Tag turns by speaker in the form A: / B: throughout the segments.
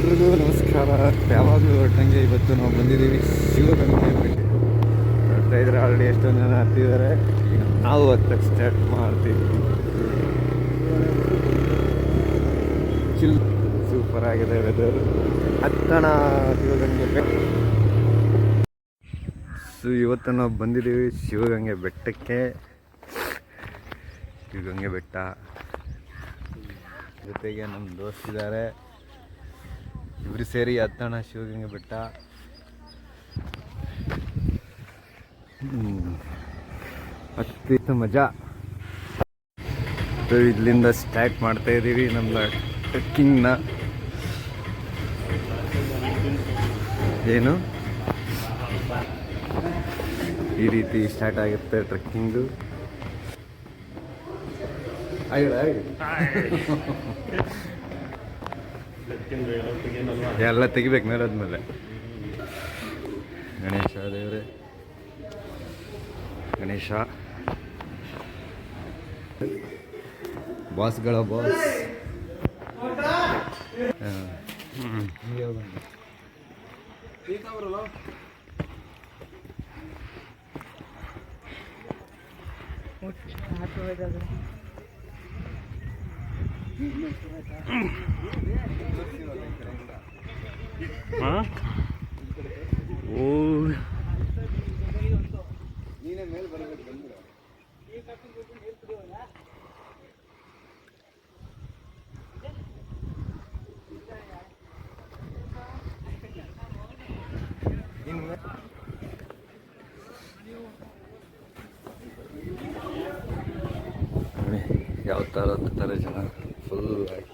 A: ಎಲ್ರಿಗೂ ನಮಸ್ಕಾರ. ಯಾವಾಗಲೂ ಹೊರಟಂಗೆ ಇವತ್ತು ನಾವು ಬಂದಿದ್ದೀವಿ ಶಿವಗಂಗೆ ಬೆಟ್ಟ. ನೋಡ್ತಾ ಇದ್ರೆ ಆಲ್ರೆಡಿ ಎಷ್ಟೊಂದು ಜನ ಹತ್ತಿದ್ದಾರೆ. ಈಗ ನಾವು ಹತ್ತಕ್ಕೆ ಸ್ಟಾರ್ಟ್ ಮಾಡ್ತೀವಿ. ಚಿಲ್ ಸೂಪರ್ ಆಗಿದೆ ವೆದರ್. ಹತ್ತಣ ಶಿವಗಂಗೆ ಬೆಟ್ಟ. ಸೊ ಇವತ್ತು ನಾವು ಬಂದಿದ್ದೀವಿ ಶಿವಗಂಗೆ ಬೆಟ್ಟಕ್ಕೆ. ಶಿವಗಂಗೆ ಬೆಟ್ಟ ಜೊತೆಗೆ ನಮ್ಮ ದೋಸ್ತಿದ್ದಾರೆ, ಇವರು ಸೇರಿ ಹತ್ತಣ ಶಿವಗಂಗೆ ಬೆಟ್ಟ. ಹತ್ತಿತ್ತು ಮಜಾ. ಇಲ್ಲಿಂದ ಸ್ಟಾರ್ಟ್ ಮಾಡ್ತಾ ಇದ್ದೀವಿ ನಮ್ಮ ಟ್ರೆಕ್ಕಿಂಗ್ನ. ಏನು ಈ ರೀತಿ ಸ್ಟಾರ್ಟ್ ಆಗುತ್ತೆ ಟ್ರೆಕ್ಕಿಂಗು. ಎಲ್ಲ ತೆಗಿಬೇಕು ಮೇಲಾದ್ಮೇಲೆ. ಗಣೇಶ ದೇವ್ರೆ, ಗಣೇಶ ಬಾಸ್ಗಳ ಬಾಸ್. ನೀನೇ ಮೇಲೆ ಬರಬೇಕು ಬಂದ್ರೆ ಯಾವ ಥರ ಜನ ಫುಲ್ ಆಗಿ.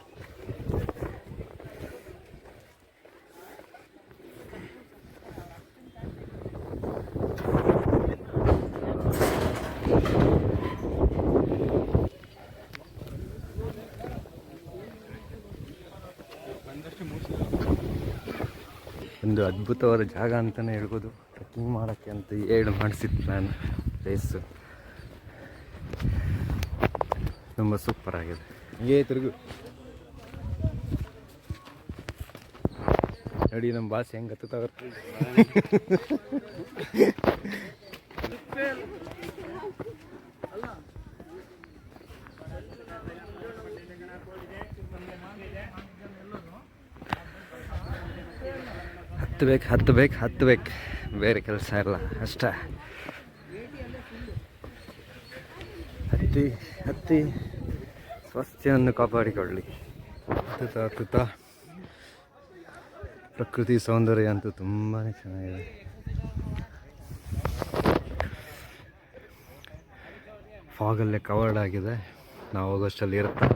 A: ಒಂದು ಅದ್ಭುತವಾದ ಜಾಗ ಅಂತಲೇ ಹೇಳ್ಬೋದು. ಟ್ರೆಕ್ಕಿಂಗ್ ಮಾಡೋಕ್ಕೆ ಅಂತ ಮಾಡಿಸಿದ್ದು ನಾನು ರೇಸು. ತುಂಬ ಸೂಪರ್ ಆಗಿದೆ. ಹೀಗೆ ತಿರುಗು ನೋಡಿ ನಮ್ಮ ಬಾಸ್ ಹೆಂಗೆ ಹತ್ತುತ್ತವ್ರ. ಹತ್ತಬೇಕು, ಬೇರೆ ಕೆಲಸ ಇಲ್ಲ ಅಷ್ಟೇ. ಹತ್ತಿ ಸ್ವಾಸ್ಥ್ಯವನ್ನು ಕಾಪಾಡಿಕೊಳ್ಳಿ. ಹತ್ತುತ್ತಾ ಪ್ರಕೃತಿ ಸೌಂದರ್ಯ ಅಂತೂ ತುಂಬಾ ಚೆನ್ನಾಗಿದೆ. ಫಾಗಲ್ಲೇ ಕವರ್ಡ್ ಆಗಿದೆ. ನಾವು ಹೋಗೋಷ್ಟಲ್ಲಿ ಇರುತ್ತೆ,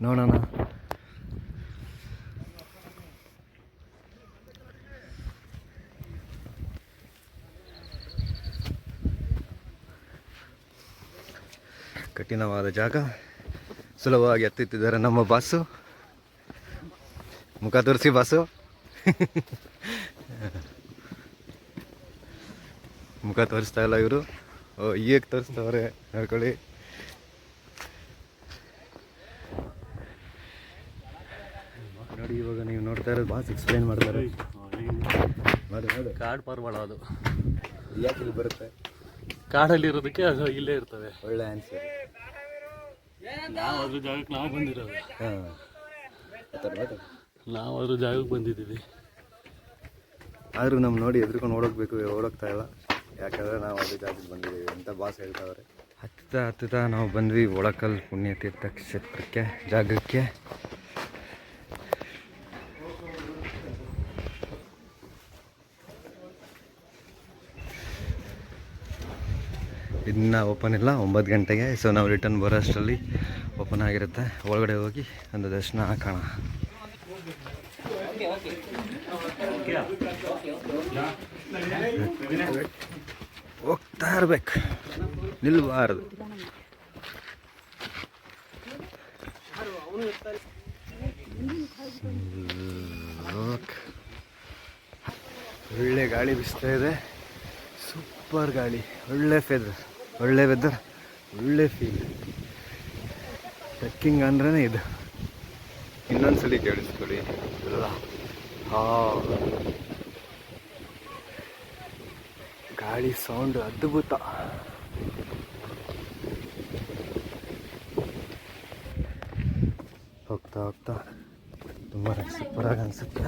A: ನೋಡೋಣ. ಕಠಿಣವಾದ ಜಾಗ, ಸುಲಭವಾಗಿ ಹತ್ತುತ್ತಿದ್ದಾರೆ ನಮ್ಮ ಬಾಸು. ಮುಖ ತೋರಿಸಿ ಬಾಸು. ಮುಖ ತೋರಿಸ್ತಾ ಇಲ್ಲ ಇವರು. ಈಗ ತೋರಿಸ್ತವ್ರೆ, ಹೇಳ್ಕೊಳ್ಳಿ. ನೋಡಿ ಇವಾಗ ನೀವು ನೋಡ್ತಾ ಇರೋದು ಬಾಸ್ ಎಕ್ಸ್ಪ್ಲೈನ್ ಮಾಡ್ತಾರೆ.
B: ಕಾಡು ಪಾರ್ವಾಳ ಅದು
A: ಯಾಕೆ ಇಲ್ಲಿ ಬರುತ್ತೆ?
B: ಕಾಡಲ್ಲಿ ಇರೋದಕ್ಕೆ ಅದು ಇಲ್ಲೇ ಇರ್ತವೆ.
A: ಒಳ್ಳೆ ಆನ್ಸರ್.
B: ನಾವು ಅದ್ರ ಜಾಗಕ್ಕೆ ನಾವು ಬಂದಿರೋದು. ನಾವು ಅದ್ರ ಜಾಗಕ್ಕೆ ಬಂದಿದ್ದೀವಿ.
A: ಆದರೂ ನಮ್ಮ ನೋಡಿ ಎದ್ರುಕೊಂಡು ಓಡೋಗ್ತಾ ಇಲ್ಲ. ಯಾಕಂದರೆ ನಾವು ಅದ್ರ ಜಾಗಕ್ಕೆ ಬಂದಿದ್ದೀವಿ ಅಂತ ಬಾಸ್ ಹೇಳ್ತಾವ್ರೆ. ಹತ್ತುತ್ತಾ ನಾವು ಬಂದ್ವಿ ಒಳಕಲ್ ಪುಣ್ಯತೀರ್ಥ ಕ್ಷೇತ್ರಕ್ಕೆ, ಜಾಗಕ್ಕೆ. ಇನ್ನೂ ಓಪನ್ ಇಲ್ಲ, 9 ಗಂಟೆಗೆ. ಸೊ ನಾವು ರಿಟರ್ನ್ ಬರೋ ಅಷ್ಟರಲ್ಲಿ ಓಪನ್ ಆಗಿರುತ್ತೆ. ಒಳಗಡೆ ಹೋಗಿ ಒಂದು ದರ್ಶನ ಹಾಕೋಣ. ಹೋಗ್ತಾ ಇರ್ಬೇಕು, ನಿಲ್ಬಾರ್ದು. ಒಳ್ಳೆ ಗಾಳಿ ಬೀಸ್ತಾ ಇದೆ, ಸೂಪರ್ ಗಾಳಿ, ಒಳ್ಳೆ ವೆದರ್, ಒಳ್ಳೆ ಫೀಲ್. ಟ್ರೆಕ್ಕಿಂಗ್ ಅಂದ್ರೇ ಇದು. ಇನ್ನೊಂದ್ಸಲಿ ಕೇಳಿಸ್ಕೊಳ್ಳಿ ಎಲ್ಲ. ಗಾಳಿ ಸೌಂಡ್ ಅದ್ಭುತ. ಹೋಗ್ತಾ ಹೋಗ್ತಾ ತುಂಬ ಸೂಪರಾಗಿ ಅನಿಸುತ್ತೆ.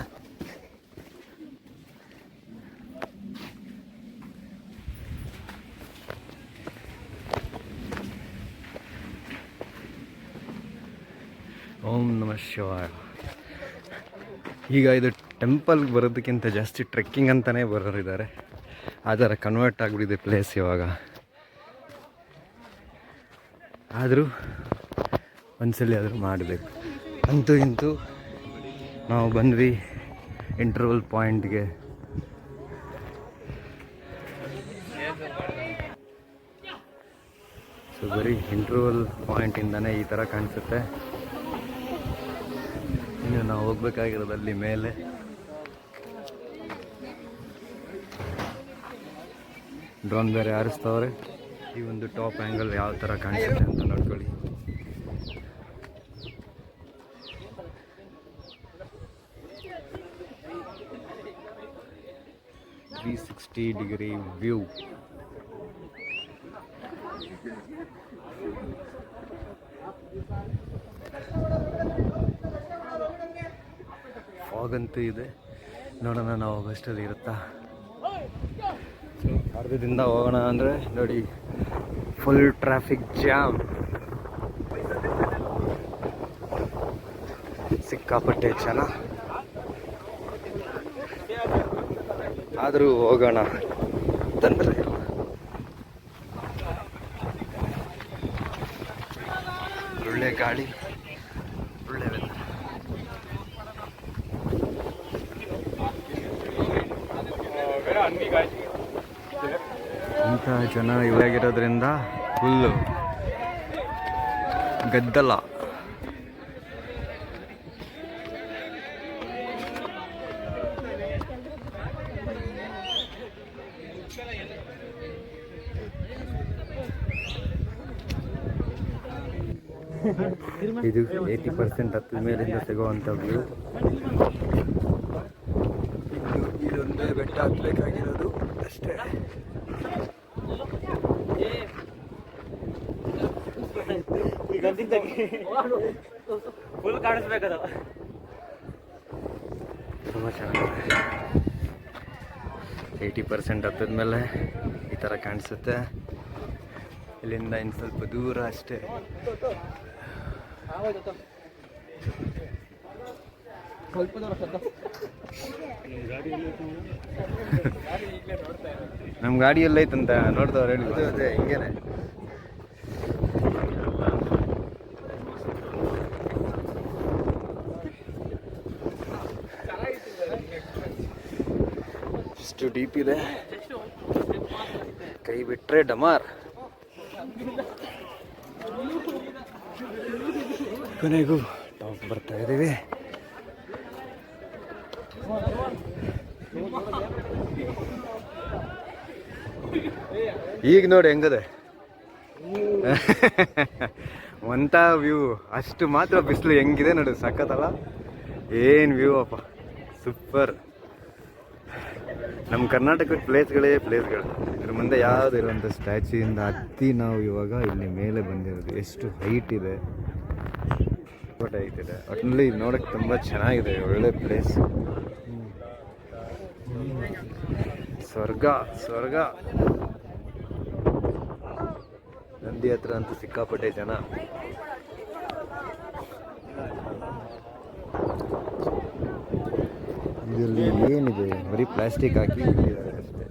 A: ಓಂ ನಮಃ ಶಿವಾಯ. ಈಗ ಇದು ಟೆಂಪಲ್ಗೆ ಬರೋದಕ್ಕಿಂತ ಜಾಸ್ತಿ ಟ್ರೆಕ್ಕಿಂಗ್ ಅಂತಲೇ ಬರೋರಿದ್ದಾರೆ. ಆ ಥರ ಕನ್ವರ್ಟ್ ಆಗಿಬಿಟ್ಟಿದೆ ಪ್ಲೇಸ್ ಇವಾಗ. ಆದರೂ ಒಂದ್ಸಲಿ ಆದರೂ ಮಾಡಬೇಕು. ಅಂತೂ ಇಂತೂ ನಾವು ಬಂದ್ವಿ ಇಂಟರ್ವಲ್ ಪಾಯಿಂಟ್ಗೆ. ಸೊ ಬರೀ ಇಂಟರ್ವಲ್ ಪಾಯಿಂಟಿಂದನೇ ಈ ಥರ ಕಾಣಿಸುತ್ತೆ. ಇನ್ನು ನಾವು ಹೋಗ್ಬೇಕಾಗಿರೋದು ಅಲ್ಲಿ ಮೇಲೆ. ಡ್ರೋನ್ ಬೇರೆ ಹಾರಿಸ್ತವ್ರೆ. ಈ ಒಂದು ಟಾಪ್ ಆ್ಯಂಗಲ್ ಯಾವ ಥರ ಕಾಣಿಸುತ್ತೆ ಅಂತ ನೋಡ್ಕೊಳ್ಳಿ. Degree view. ಫಾಗ್ ಅಂತೂ ಇದೆ. ನೋಡೋಣ ನಾವು ಬಸ್ಟಲ್ಲಿ ಇರುತ್ತಾ. ಅರ್ಧದಿಂದ ಹೋಗೋಣ ಅಂದರೆ ನೋಡಿ ಫುಲ್ ಟ್ರಾಫಿಕ್ ಜಾಮ್, ಸಿಕ್ಕಾಪಟ್ಟೆ ಜನ. ಆದರೂ ಹೋಗೋಣ ತಂದರೆ ಒಳ್ಳೆ ಗಾಳಿ, ಒಳ್ಳೆ ವೆದರ್. ಇಂಥ ಜನ ಇವಾಗಿರೋದ್ರಿಂದ ಫುಲ್ಲು ಗದ್ದಲ. ಇದು 80% ಹತ್ತಿದ ಮೇಲಿಂದ ಸಿಗುವಂಥ ವ್ಯೂ. ಇದೊಂದೇ ಬೆಟ್ಟ ಹತ್ತಬೇಕಾಗಿರೋದು ಅಷ್ಟೇ.
B: ಫುಲ್ ಕಾಣಿಸ್ಬೇಕದು.
A: ತುಂಬ ಚೆನ್ನಾಗಿದೆ. 80% ಹತ್ತಿದ ಮೇಲೆ ಈ ಥರ ಕಾಣಿಸುತ್ತೆ. ಇಲ್ಲಿಂದ ಇನ್ನು ಸ್ವಲ್ಪ ದೂರ ಅಷ್ಟೇ. ನಮ್ಮ ಗಾಡಿ ಎಲ್ಲೈತಂತ ನೋಡ್ದವ್ರು ಹೇಳಿ. ಅದೇ ಹಿಂಗೇನೆ. ಎಷ್ಟು ಡೀಪ್ ಇದೆ, ಕೈ ಬಿಟ್ರೆ ಡಮಾರ್. ಕೊನೆಗೂ ಟಾಪ್ ಬರ್ತಾ ಇದ್ದೀವಿ. ಈಗ ನೋಡಿ ಹೆಂಗದೆ ಒಂಥ ವ್ಯೂ. ಅಷ್ಟು ಮಾತ್ರ ಬಿಸಿಲು ಹೆಂಗಿದೆ ನೋಡಿ, ಸಖತ್ತಲ್ಲ. ಏನು ವ್ಯೂ ಅಪ್ಪ, ಸೂಪರ್. ನಮ್ಮ ಕರ್ನಾಟಕದ ಪ್ಲೇಸ್ಗಳೇ ಪ್ಲೇಸ್ಗಳು. ಇದ್ರ ಮುಂದೆ ಯಾವುದು ಇರುವಂಥ ಸ್ಟ್ಯಾಚ್ಯೂಯಿಂದ ಹತ್ತಿ ನಾವು ಇವಾಗ ಇಲ್ಲಿ ಮೇಲೆ ಬಂದಿರೋದು. ಎಷ್ಟು ಹೈಟ್ ಇದೆ, ಹೈಟ್ ಇದೆ. ಒಟ್ಟಿನಲ್ಲಿ ನೋಡೋಕ್ಕೆ ತುಂಬ ಚೆನ್ನಾಗಿದೆ, ಒಳ್ಳೆ ಪ್ಲೇಸ್. ಸ್ವರ್ಗ ಸ್ವರ್ಗ. ನಂದಿ ಹತ್ರ ಅಂತೂ ಸಿಕ್ಕಾಪಟ್ಟೆ ಜನ. ಇದರಲ್ಲಿ ಏನಿದೆ, ಬರೀ ಪ್ಲಾಸ್ಟಿಕ್ ಹಾಕಿ ಇಟ್ಟಿದ್ದಾರೆ ಅಷ್ಟೇ.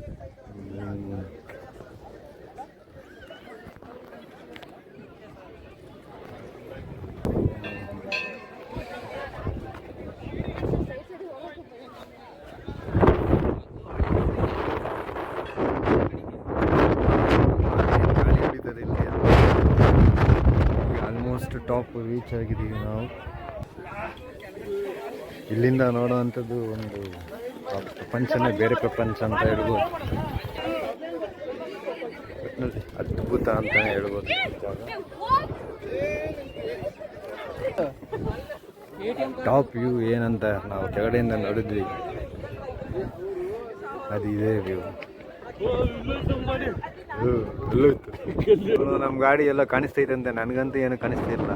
A: ಆಲ್ಮೋಸ್ಟ್ ಟಾಪ್ ರೀಚ್ ಆಗಿದ್ದೀವಿ ನಾವು. ಇಲ್ಲಿಂದ ನೋಡುವಂಥದ್ದು ಒಂದು ಪ್ರಪಂಚನೇ ಬೇರೆ ಪ್ರಪಂಚ ಅಂತ ಹೇಳ್ಬೋದು. ಅದ್ಭುತ ಅಂತಲೇ ಹೇಳ್ಬೋದು. ಟಾಪ್ ವ್ಯೂ ಏನಂತ ನಾವು ಕೆಳಗಡೆಯಿಂದ ನೋಡಿದ್ವಿ, ಅದು ಇದೇ ವ್ಯೂ. ನಮ್ಮ ಗಾಡಿ ಎಲ್ಲ ಕಾಣಿಸ್ತೈತಂತೆ, ನನಗಂತೂ ಏನು ಕಾಣಿಸ್ತಿಲ್ಲ.